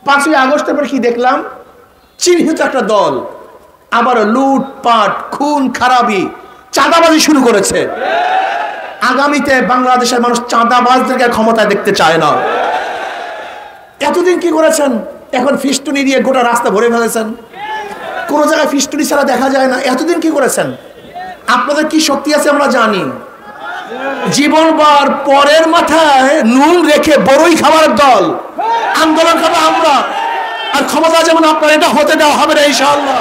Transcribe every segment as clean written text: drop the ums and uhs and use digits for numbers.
5ই আগস্টের পর কি দেখলাম? চিহ্নিত একটা দল আবার লুটপাট, খুন খারাপি, চাঁদাবাজি শুরু করেছে। আগামীতে বাংলাদেশের মানুষ চাঁদাবাজদেরকে ক্ষমতায় দেখতে চায় না। এতদিন কি করেছেন? এখন ফিস্টুনি দিয়ে গোটা রাস্তা ভরে ফেলেছেন। কোন জায়গায় ফিস্টুনি ছাড়া দেখা যায় না। এতদিন কি করেছেন? আপনাদের কি শক্তি আছে আমরা জানি। জীবনবার পরের মাথায় নুন রেখে বড়ই খাবার দল, আন্দোলন করবো আমরা, আর ক্ষমতা যেমন আপনার, এটা হতে দেওয়া হবে না ইনশাআল্লাহ।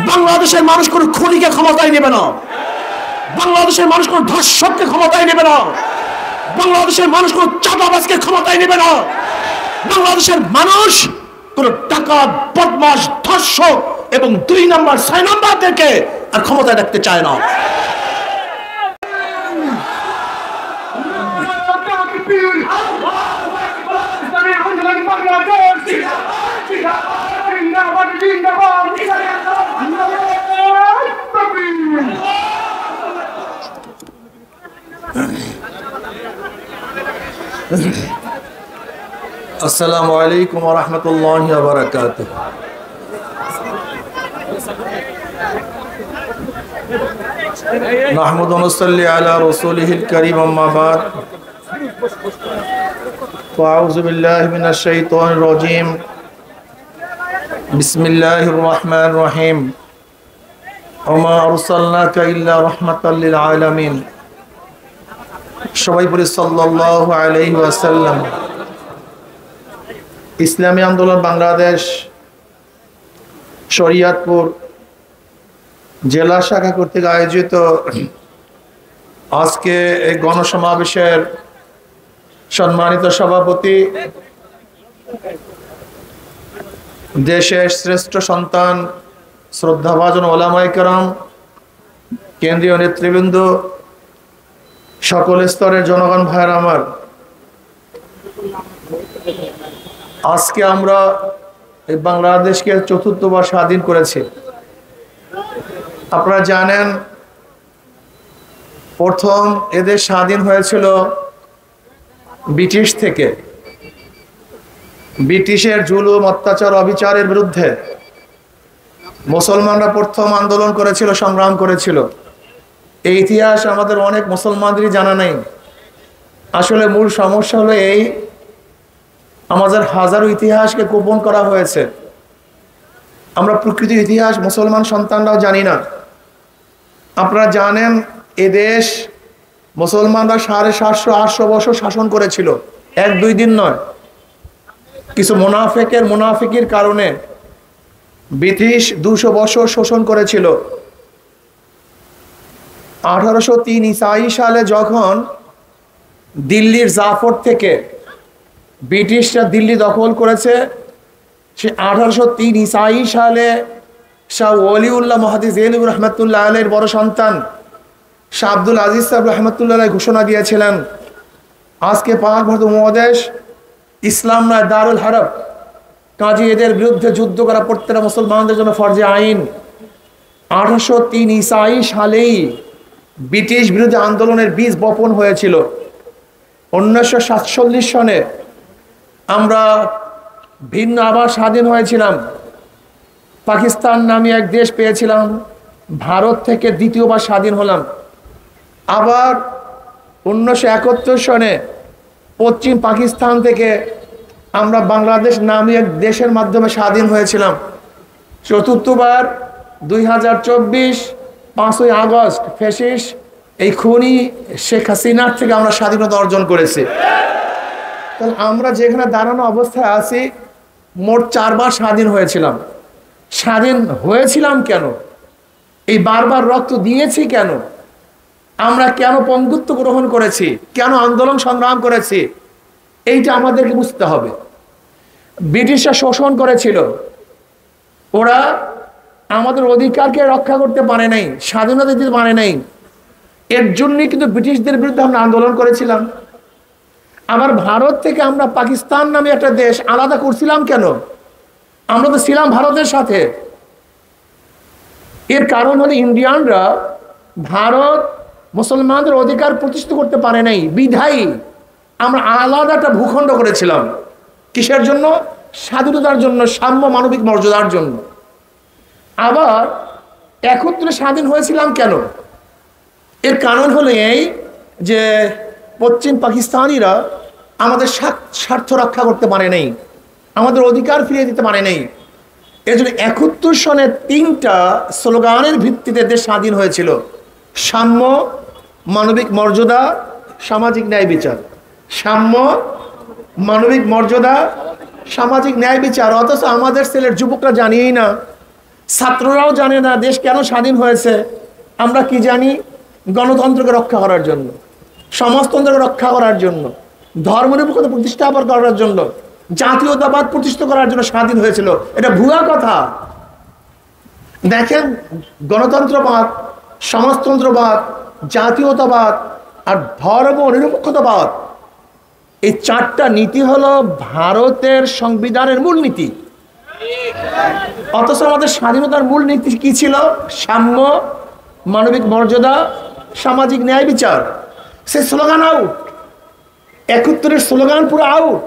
বাংলাদেশের মানুষ কোন খুনিকে ক্ষমতায় নেবে না, বাংলাদেশের মানুষ কোন ধর্ষককে ক্ষমতায় নেবে না, বাংলাদেশের মানুষ কোন চাঁদাবাজকে ক্ষমতায় নেবে না, বাংলাদেশের মানুষ কোন ডাকাত, বদমাশ, ধর্ষক এবং 2 নম্বর 6 নম্বরদেরকে আর ক্ষমতায় রাখতে চায় না। আসসালামু আলাইকুম ওয়া রাহমাতুল্লাহি ওয়া বারাকাতুহু। নাহমাদু ওয়া নুসাল্লি আলা রাসূলিহিল কারীম, আম্মা বা'দ। আউযু বিল্লাহি মিনাশ শাইতানির রাজীম। বিসমিল্লাহির রাহমানির রাহিম। ওয়া মা আরসালনাকা ইল্লা রাহমাতাল লিল আলামিন। সবাই বলি সাল্লাল্লাহু আলাইহি ওয়াসাল্লাম। ইসলামী আন্দোলন বাংলাদেশ শরীয়তপুর জেলা শাখা কর্তৃক আয়োজিত আজকে এই গণসমাবেশের সম্মানিত সভাপতি, দেশের শ্রেষ্ঠ সন্তান, শ্রদ্ধাভাজন ওলামায়ে কেরাম, কেন্দ্রীয় নেতৃবৃন্দ, সকল স্তরের জনগণ ভাইয়ের আমার, আজকে আমরা এই বাংলাদেশকে ৪র্থবার স্বাধীন করেছি। আপনারা জানেন প্রথম এদের স্বাধীন হয়েছিল ব্রিটিশ থেকে। ব্রিটিশের জুলুম, অত্যাচার, অবিচারের বিরুদ্ধে মুসলমানরা প্রথম আন্দোলন করেছিল, সংগ্রাম করেছিল। এই ইতিহাস আমাদের অনেক মুসলমানদেরই জানা নেই। আসলে মূল সমস্যা হলো এই, আমাদের হাজারো ইতিহাসকে গোপন করা হয়েছে। আমরা প্রকৃত ইতিহাস মুসলমান সন্তানরাও জানি না। আপনারা জানেন এদেশ মুসলমানরা 750-800 বছর শাসন করেছিল, 1-2 দিন নয়। কিছু মুনাফিকের কারণে ব্রিটিশ 200 বছর শোষণ করেছিল। 1803 ঈসাই সালে যখন দিল্লির জাফর থেকে ব্রিটিশরা দিল্লি দখল করেছে, সে 1803 ঈসাই সালে শাহ ওলিউল্লাহ মুহাদ্দিস দেহলভী রহমাতুল্লাহ আলাইহির বড় সন্তান শাহ আব্দুল আজিজ সাহেব রহমাতুল্লাহ আলাইহি ঘোষণা দিয়েছিলেন, আজকে পাক ভারত উপমহাদেশ ইসলাম নয় দারুল হারব, কাজী এদের বিরুদ্ধে যুদ্ধ করা প্রত্যেকটা মুসলমানদের জন্য ফরজে আইন। 1803 ঈসাই সালেই ব্রিটিশ বিরুদ্ধে আন্দোলনের বীজ বপন হয়েছিল। 1947 সনে আমরা ভিন্ন আবার স্বাধীন হয়েছিলাম। পাকিস্তান নামে এক দেশ পেয়েছিলাম, ভারত থেকে দ্বিতীয়বার স্বাধীন হলাম। আবার 1971 সনে পশ্চিম পাকিস্তান থেকে আমরা বাংলাদেশ নামে এক দেশের মাধ্যমে স্বাধীন হয়েছিলাম। চতুর্থবার 2024 5ই আগস্ট ফ্যাসিস্ট এই খুনি শেখ হাসিনার থেকে আমরা স্বাধীনতা অর্জন করেছি। তাহলে আমরা যেখানে দাঁড়ানো অবস্থায় আছি, মোট 4 বার স্বাধীন হয়েছিলাম। স্বাধীন হয়েছিলাম কেন? এই বারবার রক্ত দিয়েছি কেন? আমরা কেন পঙ্গুত্ব গ্রহণ করেছি? কেন আন্দোলন সংগ্রাম করেছি? এইটা আমাদেরকে বুঝতে হবে। ব্রিটিশরা শোষণ করেছিল, ওরা আমাদের অধিকারকে রক্ষা করতে পারে নাই, স্বাধীনতা দিতে পারে নাই। এর জন্যই কিন্তু ব্রিটিশদের বিরুদ্ধে আমরা আন্দোলন করেছিলাম। আবার ভারত থেকে আমরা পাকিস্তান নামে একটা দেশ আলাদা করছিলাম কেন? আমরা তো ছিলাম ভারতের সাথে। এর কারণ হলো ইন্ডিয়ানরা ভারত মুসলমানদের অধিকার প্রতিষ্ঠিত করতে পারে নাই, বিধায়ী আমরা আলাদা একটা ভূখণ্ড করেছিলাম। কিসের জন্য? স্বাধীনতার জন্য, সাম্য মানবিক মর্যাদার জন্য। আবার 71 স্বাধীন হয়েছিলাম কেন? এর কারণ হলো এই যে পশ্চিম পাকিস্তানিরা আমাদের স্বার্থ রক্ষা করতে পারে নাই, আমাদের অধিকার ফিরিয়ে দিতে পারে নাই। এর জন্য 71 সনে 3টা স্লোগানের ভিত্তিতে দেশ স্বাধীন হয়েছিল: সাম্য, মানবিক মর্যাদা, সামাজিক ন্যায় বিচার। সাম্য, মানবিক মর্যাদা, সামাজিক ন্যায় বিচার। অথচ আমাদের ছেলের যুবকরা জানিই না, ছাত্ররাও জানে না দেশ কেন স্বাধীন হয়েছে। আমরা কি জানি? গণতন্ত্রকে রক্ষা করার জন্য, সমাজতন্ত্রকে রক্ষা করার জন্য, ধর্মনিরপেক্ষতা প্রতিষ্ঠা করার জন্য, জাতীয়তাবাদ প্রতিষ্ঠা করার জন্য স্বাধীন হয়েছিল। এটা ভুয়া কথা। দেখেন, গণতন্ত্রবাদ, সমাজতন্ত্রবাদ, জাতীয়তাবাদ আর ধর্ম নিরপেক্ষতাবাদ, এই 4টা নীতি হলো ভারতের সংবিধানের মূল নীতি। অথচ আমাদের স্বাধীনতার মূল নীতি কি ছিল? সাম্য, মানবিক মর্যাদা, সামাজিক ন্যায় বিচার। সে স্লোগান আউট, 71-এর স্লোগান পুরো আউট।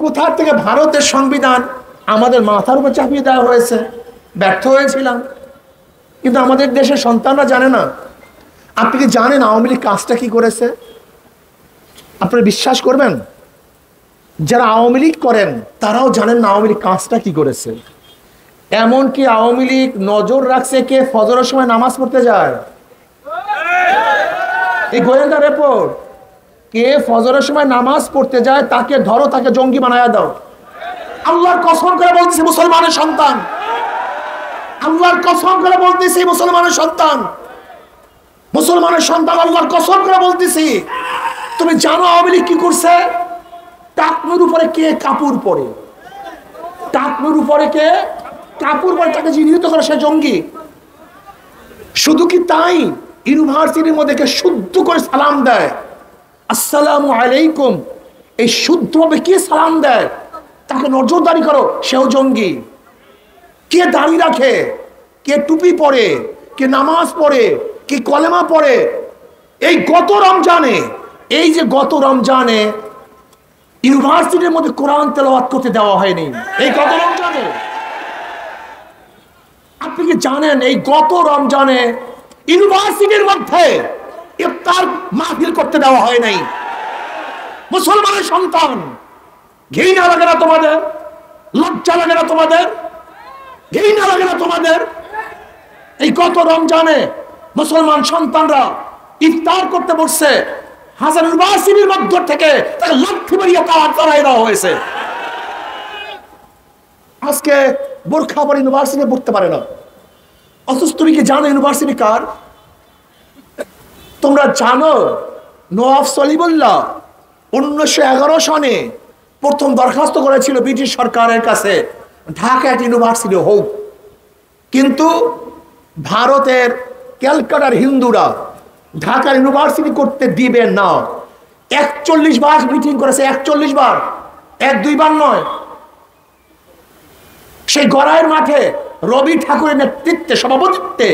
কোথা থেকে ভারতের সংবিধান আমাদের মাথার উপর চাপিয়ে দেওয়া হয়েছে? ব্যর্থ হয়েছিলাম। কিন্তু আমাদের দেশের সন্তানরা জানে না। আপনি কি জানেন আওয়ামী লীগ কাজটা কি করেছে? আপনারা বিশ্বাস করবেন, যারা আওয়ামী লীগ করেন তারাও জানেন না আওয়ামী লীগ কাজটা কি করেছে। এমনকি আওয়ামী লীগ নজর রাখছে কে ফজরের সময় নামাজ পড়তে যায়। এই গোয়েন্দা রিপোর্ট, কে ফজরের সময় নামাজ পড়তে যায় তাকে ধরো, তাকে জঙ্গি বানায়া দাও। আল্লাহর কসম করে বলতেছি মুসলমানের সন্তান, আল্লাহর কসম করে বলতেছি মুসলমানের সন্তান, মুসলমানের সন্তান, আল্লাহর কসম করে বলতেছি। তুমি জানো আওয়ামী লীগ কি করছে? টাকনুর উপরে কে কাপড় পরে, টাকনুর উপরে কে কাপড় পরে, তাকে চিহ্নিত করে সে জঙ্গি। শুধু কি তাই, ইউনিভার্সিটির মধ্যে কে শুদ্ধ করে সালাম দেয়, আসসালামু আলাইকুম, এই শুদ্ধভাবে কে সালাম দেয় তাকে নজরদারি করো, সেও জঙ্গি। কে দাড়ি রাখে, কে টুপি পরে, কে নামাজ পড়ে, কে কলেমা পড়ে। এই গত রমজানে, এই যে গত রমজানে ইউনিভার্সিটির মধ্যে কোরআন তেলাওয়াত করতে দেওয়া হয়নি। এই গত রমজানে, আপনি কি জানেন এই গত রমজানে ইউনিভার্সিটির মধ্যে ইফতার মাহফিল করতে দেওয়া হয় নাই? মুসলমানের সন্তান, ঘৃণা লাগে না তোমাদের? লজ্জা লাগে না তোমাদের? ঘৃণা লাগে না তোমাদের? এই গত রমজানে মুসলমান সন্তানরা ইফতার করতে বসছে, হাজার ইউনিভার্সিটির মধ্য থেকে তাকে লাঠি মারিয়ে পাওয়ার চড়াই দেওয়া হয়েছে। আজকে বোরখা পরে ইউনিভার্সিটি পড়তে পারে না। অথচ তুমি কি জানো ইউনিভার্সিটি কার? তোমরা জানো নওয়াব সলিমুল্লাহ 1911 সনে প্রথম দরখাস্ত করেছিল ব্রিটিশ সরকারের কাছে ঢাকা একটা ইউনিভার্সিটি হোক। কিন্তু ভারতের ক্যালকাটার হিন্দুরা ঢাকা ইউনিভার্সিটি করতে দিবে না। 41 বার মিটিং করেছে, 41 বার, 1-2 বার নয়। সেই গড়াইয়ের মাঠে রবি ঠাকুরের নেতৃত্বে, সভাপতিত্বে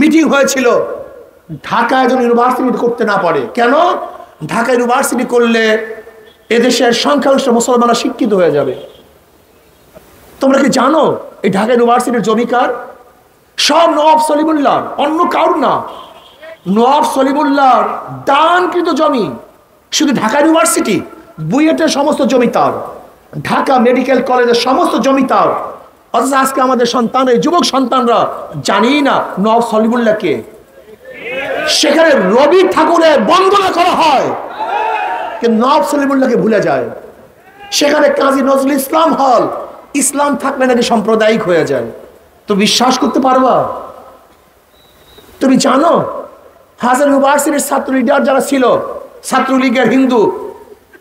মিটিং হয়েছিল ঢাকা একজন ইউনিভার্সিটি করতে না পারে। কেন? ঢাকা ইউনিভার্সিটি করলে এদেশের সংখ্যাংশ মুসলমানরা শিক্ষিত হয়ে যাবে। তোমরা কি জানো এই ঢাকা ইউনিভার্সিটির জমিকার? সব নওয়াব সলিমুল্লাহ, অন্য কারোর না। নওয়াব সলিমুল্লাহর দানকৃত জমি। শুধু ঢাকা ইউনিভার্সিটি, বুয়েটের সমস্ত জমি তার, ঢাকা মেডিকেল কলেজের সমস্ত জমি তার। অথচ আজকে আমাদের সন্তান, এই যুবক সন্তানরা জানি না নওয়াব সলিমুল্লাহকে। সেখানে রবি ঠাকুরের বন্দনা করা হয়, কিন্তু নওয়াব সলিমুল্লাহকে ভুলে যায়। সেখানে কাজী নজরুল ইসলাম হল, ইসলাম থাকলে নাকি সাম্প্রদায়িক হয়ে যায়। তো বিশ্বাস করতে পারবা? তুমি জানো হাজার ইউনিভার্সিটির ছাত্র লিডার যারা ছিল, ছাত্রলীগের হিন্দু,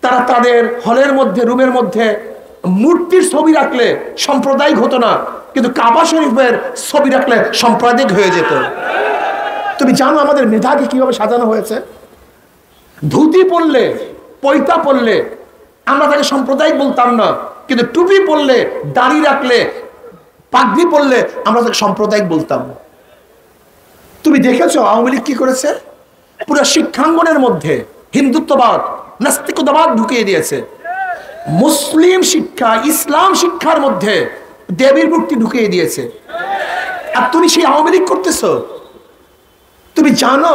তারা তাদের হলের মধ্যে, রুমের মধ্যে মূর্তির ছবি রাখলে সাম্প্রদায়িক হতো না, কিন্তু কাবা শরীফের ছবি রাখলে সাম্প্রদায়িক হয়ে যেত। তুমি জানো আমাদের মেধাকে কিভাবে সাজানো হয়েছে? ধুতি পরলে, পৈতা পরলে আমরা তাকে সাম্প্রদায়িক বলতাম না, কিন্তু টুপি পরলে, দাড়ি রাখলে, পাগড়ি পরলে আমরা তাকে সাম্প্রদায়িক বলতাম। তুমি দেখেছো আওয়ামী লীগ কি করেছে? পুরো শিক্ষাঙ্গনের মধ্যে হিন্দুত্ববাদ, নাস্তিকতাবাদ ঢুকিয়ে দিয়েছে। মুসলিম শিক্ষা, ইসলাম শিক্ষার মধ্যে দেবীর মূর্তি ঢুকিয়ে দিয়েছে। আর তুমি সেই আওয়ামী লীগ করতেছ। তুমি জানো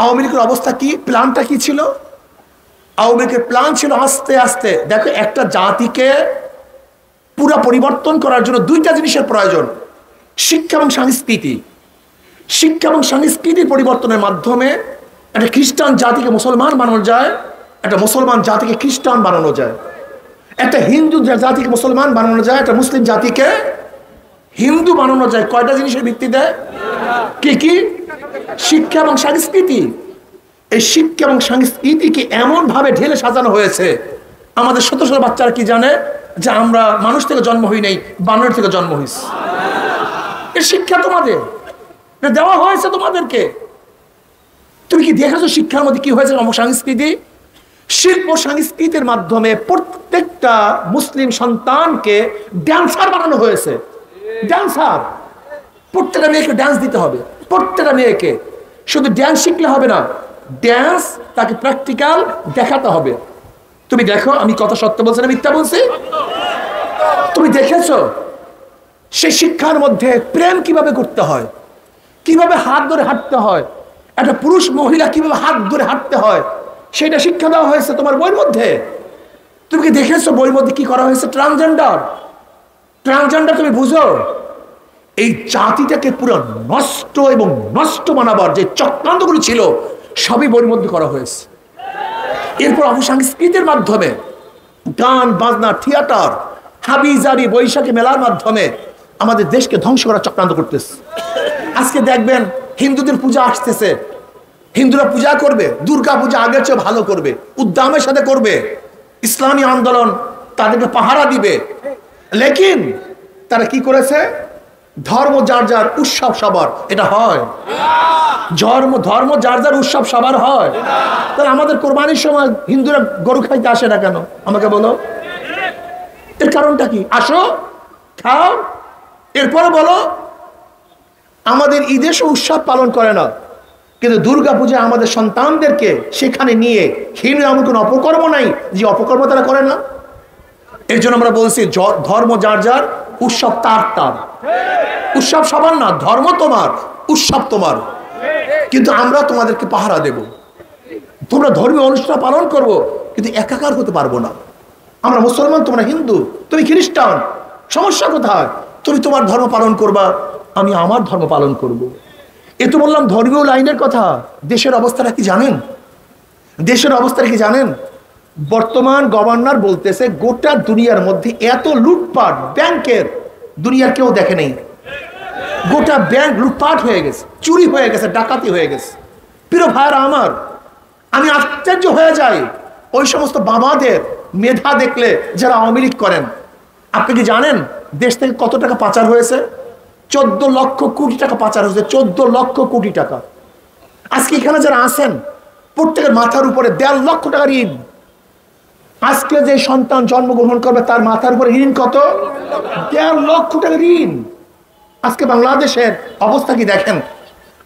আওয়ামী লীগের অবস্থা কি, প্ল্যানটা কি ছিল? আওয়ামী লীগের প্ল্যান ছিল আস্তে আস্তে, দেখো একটা জাতিকে পুরো পরিবর্তন করার জন্য দুইটা জিনিসের প্রয়োজন, শিক্ষা এবং সংস্কৃতি। শিক্ষা এবং সংস্কৃতির পরিবর্তনের মাধ্যমে একটা খ্রিস্টান জাতিকে মুসলমান বানানো যায়, একটা মুসলমান জাতিকে খ্রিস্টান বানানো যায়, একটা হিন্দু জাতিকে মুসলমান বানানো যায়, একটা মুসলিম জাতিকে হিন্দু বানানো যায়। কয়টা জিনিসের ভিত্তিতে? কি কি? শিক্ষা এবং সংস্কৃতি। এই শিক্ষা এবং সংস্কৃতিকে এমন ভাবে ঢেলে সাজানো হয়েছে, আমাদের শত শত বাচ্চারা কি জানে যে আমরা মানুষ থেকে জন্ম হই নাই, বানর থেকে জন্ম হয়েছি। এর শিক্ষা তোমাদের দেওয়া হয়েছে তোমাদেরকে। তুমি কি দেখেছো শিক্ষার মধ্যে কি হয়েছে? সংস্কৃতি, শিল্প সংস্কৃতির মাধ্যমে প্রত্যেকটা মুসলিম সন্তানকে ড্যান্সার বানানো হয়েছে। ড্যান্সার, প্রত্যেকটা মেয়েকে ড্যান্স দিতে হবে। প্রত্যেকটা মেয়েকে শুধু ড্যান্স শিখলে হবে না, ড্যান্স তাকে প্র্যাকটিক্যাল দেখাতে হবে। তুমি দেখো, আমি কথা সত্য বলছি না মিথ্যা বলছি? তুমি দেখেছো সেই শিক্ষার মধ্যে প্রেম কিভাবে করতে হয়, কিভাবে হাত ধরে হাঁটতে হয়, একটা পুরুষ মহিলা কিভাবে হাত ধরে হাঁটতে হয়, সেটা শিক্ষা দেওয়া হয়েছে তোমার বইয়ের মধ্যে। তুমি কি দেখেছো বইয়ের মধ্যে কি করা হয়েছে? ট্রান্সজেন্ডার। ট্রান্সজেন্ডার তুমি বুঝো? এই জাতিটাকে পুরো নষ্ট এবং নষ্ট বানাবার যে চক্রান্তগুলো ছিল সবই বইয়ের মধ্যে করা হয়েছে। এরপর অপসংস্কৃতির মাধ্যমে গান বাজনা, থিয়েটার, হাবিজাবি, বৈশাখী মেলার মাধ্যমে আমাদের দেশকে ধ্বংস করার চক্রান্ত করতেছে। আজকে দেখবেন হিন্দুদের পূজা আসতেছে, হিন্দুরা পূজা করবে, দুর্গা পূজা আগের চেয়ে ভালো করবে, উদ্দামের সাথে করবে, ইসলামী আন্দোলন তাদেরকে পাহারা দিবে। লেকিন তারা কি করেছে? ধর্ম যার যার, উৎসব সবার। এটা হয়? ধর্ম যার যার, উৎসব সবার হয়। তাহলে আমাদের কোরবানির সময় হিন্দুরা গরু খাইতে আসে না কেন? আমাকে বলো, এর কারণটা কি? আসো, খাও, এরপরে বলো আমাদের ঈদের উৎসব পালন করে না, কিন্তু দুর্গা পূজা আমাদের সন্তানদেরকে সেখানে নিয়ে হিন্দু এমন কোনো অপকর্ম নাই যে অপকর্ম তারা করে না। এর জন্য আমরা বলছি ধর্ম যার যার, উৎসব তার তার। উৎসব সবার না, ধর্ম তোমার, উৎসব তোমার, কিন্তু আমরা তোমাদেরকে পাহারা দেব। তোমরা ধর্মীয় অনুষ্ঠান পালন করবো, কিন্তু একাকার হতে পারবো না। আমরা মুসলমান, তোমরা হিন্দু, তুমি খ্রিস্টান, সমস্যা কোথায়? তুমি তোমার ধর্ম পালন করবা, আমি আমার ধর্ম পালন করব। এ তো বললাম ধর্মীয় লাইনের কথা। দেশের অবস্থাটা কি জানেন? দেশের অবস্থাটা কি জানেন? বর্তমান গভর্নর বলতেছে গোটা দুনিয়ার মধ্যে এত লুটপাট ব্যাংকের দুনিয়ার কেউ দেখে নেই। গোটা ব্যাংক লুটপাট হয়ে গেছে, চুরি হয়ে গেছে, ডাকাতি হয়ে গেছে। প্রিয় ভাইরা আমার, আমি আশ্চর্য হয়ে যাই ওই সমস্ত বাবাদের মেধা দেখলে যারা আওয়ামী লীগ করেন। আপনি কি জানেন দেশ থেকে কত টাকা পাচার হয়েছে? 14 লক্ষ কোটি টাকা পাচার হয়েছে। 14 লক্ষ কোটি টাকা। আজকে এখানে যারা আছেন প্রত্যেকের মাথার উপরে 1.5 লক্ষ টাকা ঋণ। আজকে যে সন্তান জন্মগ্রহণ করবে তার মাথার উপরে ঋণ কত? 1.5 লক্ষ টাকা ঋণ। আজকে বাংলাদেশের অবস্থা কি দেখেন?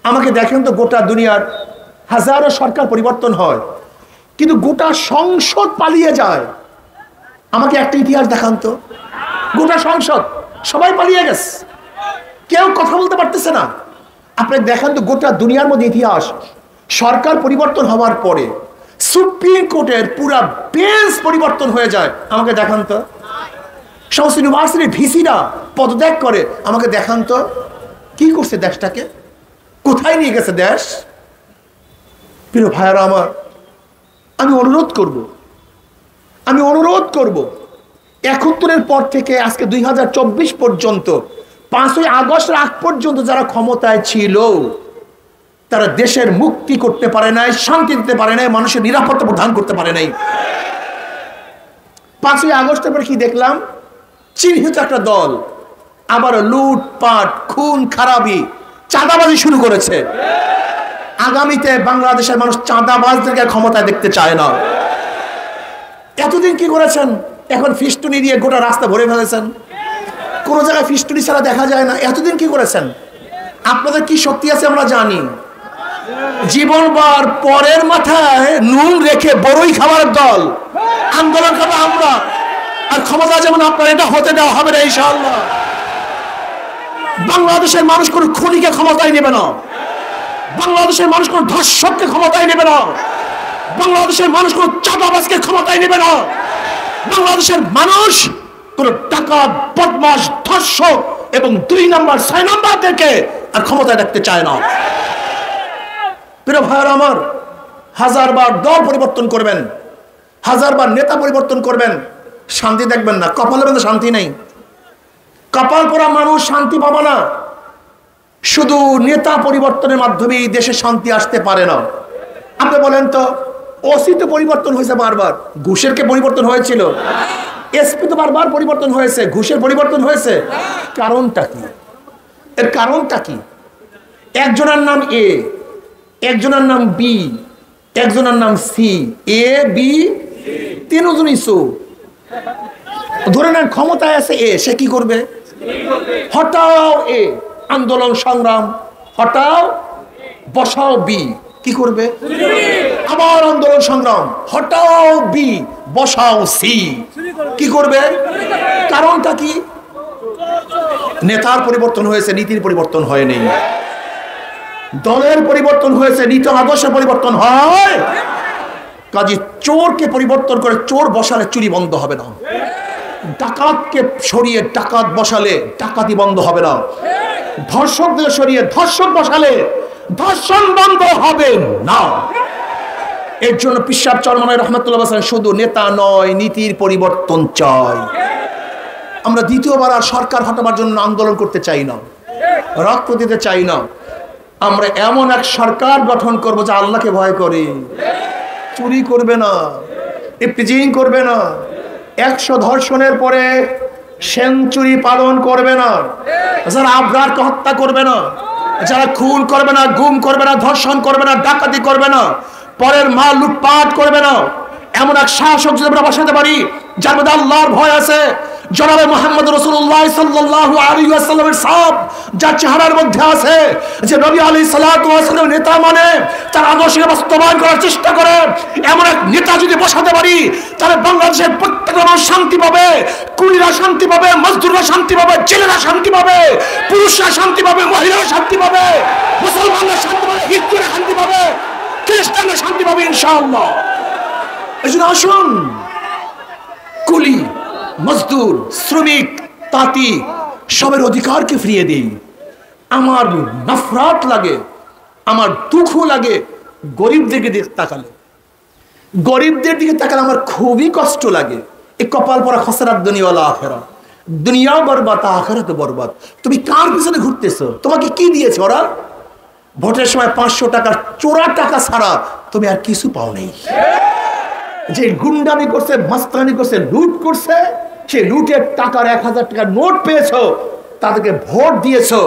আমাকে দেখেন তো, গোটা দুনিয়ার হাজারো সরকার পরিবর্তন হয়, কিন্তু গোটা সংসদ পালিয়ে যায়। আমাকে একটা ইতিহাস দেখান তো, গোটা সংসদ সবাই পালিয়ে গেছে, কেউ কথা বলতে পারতেছে না। আপনি দেখেন তো গোটা দুনিয়ার মধ্যে ইতিহাস, সরকার পরিবর্তন হওয়ার পরে সুপ্রিম কোর্টের পুরা বেঞ্চ পরিবর্তন হয়ে যায়। আমাকে দেখান তো। সমস্ত ইউনিভার্সিটির ভিসিরা পদত্যাগ করে। আমাকে দেখান তো কি করছে দেশটাকে, কোথায় নিয়ে গেছে দেশ। প্রিয় ভাইয়ারা আমার, আমি অনুরোধ করব 71-এর পর থেকে আজকে 2024 পর্যন্ত, 5ই আগস্টের আগ পর্যন্ত যারা ক্ষমতায় ছিল তারা দেশের মুক্তি করতে পারে নাই, শান্তি দিতে পারে নাই, মানুষের নিরাপত্তা প্রদান করতে পারে নাই। 5ই আগস্টের পর কি দেখলাম? চিহ্নিত একটা দল আবার লুটপাট, খুন খারাপি, চাঁদাবাজি শুরু করেছে। আগামীতে বাংলাদেশের মানুষ চাঁদাবাজদেরকে ক্ষমতায় দেখতে চায় না। এতদিন কি করেছেন? এখন ফিস্টুনি দিয়ে গোটা রাস্তা ভরে ফেলেছেন, কোন জায়গায় ফিস্টুনি ছাড়া দেখা যায় না। এতদিন কি করেছেন? আপনাদের কি শক্তি আছে আমরা জানি। জীবনবার পরের মাথায় নুন রেখে বড়ই খাবার দল, আন্দোলন করবো আমরা, আর ক্ষমতা যেমন আপনার এটা হতে দেওয়া হবে না ইনশাআল্লাহ। বাংলাদেশের মানুষ কোন খুনিকে ক্ষমতায় নেবে না, বাংলাদেশের মানুষ কোন ধর্ষককে ক্ষমতায় নেবে না, বাংলাদেশের মানুষ কোন চাঁদাবাজকে ক্ষমতায় নেবে না, বাংলাদেশের মানুষ কোন ডাকাত, বদমাশ, ধর্ষক এবং 2 নম্বর 6 নম্বরদেরকে আর ক্ষমতায় রাখতে চায় না। প্রিয় ভাইরা আমার, 1000 বার দল পরিবর্তন করবেন, 1000 বার নেতা পরিবর্তন করবেন, শান্তি দেখবেন না। কপালের মধ্যে শান্তি নেই, কপাল পরা মানুষ শান্তি পাবে না। শুধু নেতা পরিবর্তনের মাধ্যমে এই দেশে শান্তি আসতে পারে না। আপনি বলেন তো, ওসি তো পরিবর্তন হয়েছে বারবার, ঘুষের কে পরিবর্তন হয়েছিল? এসপি তো বারবার পরিবর্তন হয়েছে, ঘুষের পরিবর্তন হয়েছে। কারণটা কি? এর কারণটা কি? একজনের নাম এ, একজনের নাম বি, একজনের নাম সি। এ বি তিনজনই সো। ধরে নেন ক্ষমতায় আছে এ, সে কি করবে? হটাও এ, আন্দোলন সংগ্রাম হটাও, বসাও বি, কি করবে? আবার আন্দোলন সংগ্রাম হটাও বি, বসাও সি, কি করবে? কারণটা কি? নেতার পরিবর্তন হয়েছে, নীতির পরিবর্তন হয়নি। দলের পরিবর্তন হয়েছে, নীতি আদর্শের পরিবর্তন হয়। কাজী চোরকে পরিবর্তন করে চোর বসালে চুরি বন্ধ হবে না, ডাকাতকে সরিয়ে ডাকাত বসালে ডাকাতি বন্ধ হবে না, ধর্ষকদের সরিয়ে ধর্ষক বসালে ধর্ষণ বন্ধ হবে না। এর জন্য পীর সাহেব চরমনাই রহমাতুল্লাহ বলেন, শুধু নেতা নয়, নীতির পরিবর্তন চাই। আমরা দ্বিতীয়বার আর সরকার হটাবার জন্য আন্দোলন করতে চাই না, রক্ত দিতে চাই না। আমরা এমন এক সরকার গঠন করব যা আল্লাহকে ভয় করে, চুরি করবে না, ইফতিজিং করবে না, 100 ধর্ষণের পরে সেঞ্চুরি পালন করবে না, যারা আবরারকে হত্যা করবে না, যারা খুন করবে না, গুম করবে না, ধর্ষণ করবে না, ডাকাতি করবে না, পরের মাল লুটপাট করবে না, এমন এক শাসক যদি আমরা বসাতে পারি যার মধ্যে আল্লাহর ভয় আছে, জনাবে মুহাম্মদ রাসূলুল্লাহ সাল্লাল্লাহু আলাইহি ওয়াসাল্লামের সাপ যার চেহারার মধ্যে আছে, যে নবী আলাইহিস সালাতু ওয়াসাল্লাম নেতা মানে তার আদর্শকে বাস্তবায়ন করার চেষ্টা করে, এমন এক নেতা যদি বসাতে পারি তাহলে বাংলাদেশের প্রত্যেক মানুষ শান্তি পাবে, কুলিরা শান্তি পাবে, মজদুররা শান্তি পাবে, জেলেরা শান্তি পাবে, পুরুষরা শান্তি পাবে, মহিলারা শান্তি পাবে, মুসলমানরা শান্তি পাবে, হিন্দুরা শান্তি পাবে, খ্রিস্টানরা শান্তি পাবে ইনশাআল্লাহ। এজন্য আসুন কুলি, মজদুর, শ্রমিক, তাঁতি সবের অধিকারকে ফিরিয়ে দিই। আমার নফরত লাগে, আমার দুঃখ লাগে গরিবদের দিকে তাকালে, গরিবদের দিকে তাকালে আমার খুবই কষ্ট লাগে। এই কপাল পরা খসরাত দুনিয়া ওয়াল আখিরাত, দুনিয়া বরবাদ আখিরাত বরবাদ। তুমি কার পিছনে ঘুরতেছো? তোমাকে কি দিয়েছে ওরা? ভোটের সময় 500 টাকার চোরা টাকা ছাড়া তুমি আর কিছু পাও নেই। যে গুন্ডামি করছে, মাস্তানি করছে, লুট করছে, সেই লুটের টাকার 1000 টাকার নোট পেয়েছো, তাদেরকে ভোট দিয়েছো,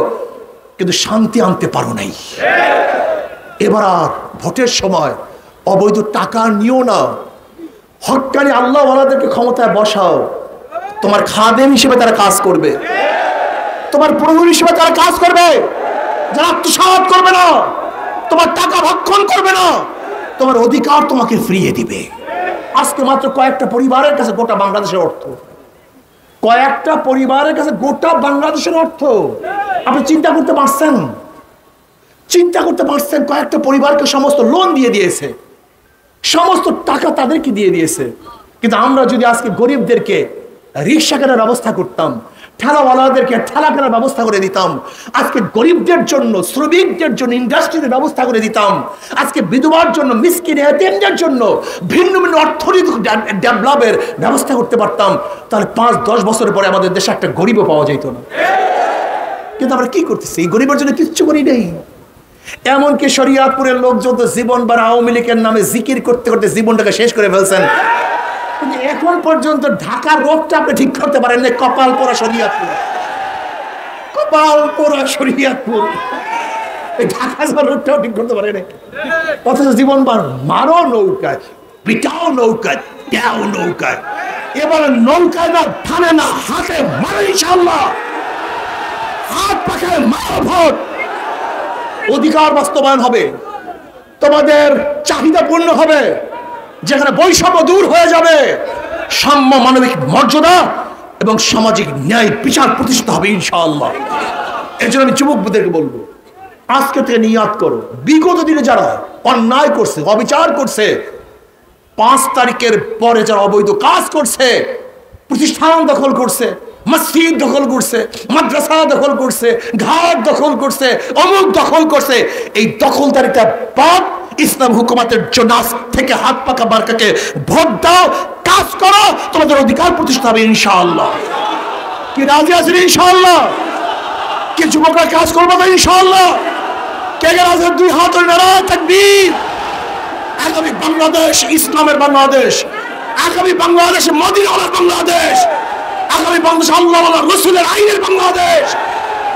কিন্তু শান্তি আনতে পারো নাই। এবার আর ভোটের সময় অবৈধ টাকা নিও না, হক্কানি আল্লাহওয়ালাদেরকে ক্ষমতায় বসাও। তোমার খাদেম হিসেবে তারা কাজ করবে, তোমার প্রভু হিসেবে তারা কাজ করবে, যারা আত্মসাৎ করবে না, তোমার টাকা ভক্ষণ করবে না, তোমার অধিকার তোমাকে ফিরিয়ে দিবে। আজকে মাত্র কয়েকটা পরিবারের কাছে গোটা বাংলাদেশের অর্থ, কয়েকটা পরিবারের কাছে গোটা বাংলাদেশের অর্থ। আপনি চিন্তা করতে পারছেন? চিন্তা করতে পারছেন? কয়েকটা পরিবারকে সমস্ত লোন দিয়ে দিয়েছে, সমস্ত টাকা তাদেরকে দিয়ে দিয়েছে। কিন্তু আমরা যদি আজকে গরিবদেরকে রিক্সা কেনার ব্যবস্থা করতাম, ঠেলাওয়ালাদেরকে ঠেলা কেনার ব্যবস্থা করে দিতাম, আজকে গরিবদের জন্য, শ্রমিকদের জন্য ইন্ডাস্ট্রিতে ব্যবস্থা করে দিতাম, আজকে বিধবার জন্য, মিসকিন এতিমদের জন্য ভিন্ন ভিন্ন অর্থনৈতিক ডেভেলপের ব্যবস্থা করতে পারতাম, তাহলে 5-10 বছরের পরে আমাদের দেশে একটা গরিবও পাওয়া যেত না। কিন্তু আমরা কি করতেছি? এই গরিবের জন্য কিচ্ছু করি নেই। এমনকি শরিয়াতপুরের লোকজন তো জীবন বার আওয়ামী লীগের নামে জিকির করতে করতে জীবনটাকে শেষ করে ফেলছেন, কিন্তু এখন পর্যন্ত ঢাকার রোগটা আপনি ঠিক করতে পারেন না। কপাল পোড়া শরিয়াতপুর, কপাল পোড়া শরিয়াতপুর, এই ঢাকা রোগটাও ঠিক করতে পারে না। অথচ জীবন বার মারো নৌকায়, পিটাও নৌকায়, দেও নৌকায়, এবারে নৌকায় না থামে না, হাতে মারো ইনশাআল্লাহ, হাত পাখায় মারো, ভোট, অধিকার বাস্তবায়ন হবে, তোমাদের চাহিদা পূর্ণ হবে, যেখানে বৈষম্য দূর হয়ে যাবে, সাম্য, মানবিক মর্যাদা এবং সামাজিক ন্যায় বিচার প্রতিষ্ঠা হবে ইনশাআল্লাহ। এর জন্য আমি যুবকদেরকে বলবো, আজকে থেকে নিয়াত করো, বিগত দিনে যারা অন্যায় করছে, অবিচার করছে, 5 তারিখের পরে যারা অবৈধ কাজ করছে, প্রতিষ্ঠান দখল করছে, মসজিদ দখল করছে, মাদ্রাসা দখল করছে, ঘাট দখল করছে, অমুক দখল করছে, এই দখলদারিটা বাদ ইসলাম হুকুমাতের জন্য আজ থেকে হাত পাকা বারকাকে ভোট দাও, কাজ করো, তোমাদের অধিকার প্রতিষ্ঠা হবে ইনশাআল্লাহ। কি রাজি আছেন ইনশাআল্লাহ? কি যুবকরা কাজ করবো তো ইনশাআল্লাহ? কে কে রাজি? 2 হাত তুলে নারায়ে তাকবীর। আগামী বাংলাদেশ ইসলামের বাংলাদেশ, আগামী বাংলাদেশ মদিনার বাংলাদেশ, আগামী বাংলাদেশ আল্লাহ রাসূলের আইনের বাংলাদেশ,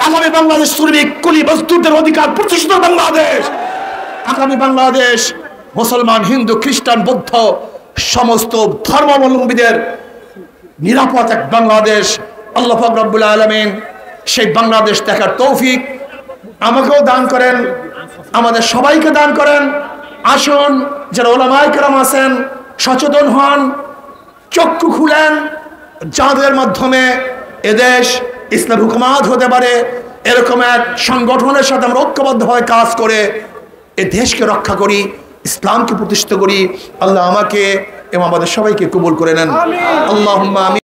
আগামী বাংলাদেশ শ্রমিক কুলি মজদুরদের অধিকার প্রতিষ্ঠিত বাংলাদেশ, আগামী বাংলাদেশ মুসলমান, হিন্দু, খ্রিস্টান, বৌদ্ধ সমস্ত ধর্মাবলম্বীদের নিরাপদ এক বাংলাদেশ। আল্লাহ পাক রব্বুল আলামিন সেই বাংলাদেশ দেখার তৌফিক আমাকেও দান করেন, আমাদের সবাইকে দান করেন। আসুন, যারা ওলামায়ে কেরাম আছেন সচেতন হন, চক্ষু খুলেন, যাদের মাধ্যমে এদেশ ইসলাম হুকুমাত হতে পারে এরকম এক সংগঠনের সাথে আমরা ঐক্যবদ্ধ হয়ে কাজ করে এ দেশকে রক্ষা করি, ইসলামকে প্রতিষ্ঠা করি। আল্লাহ আমাকে এবং আমাদের সবাইকে কবুল করে নেন। আল্লাহুম্মা আমিন।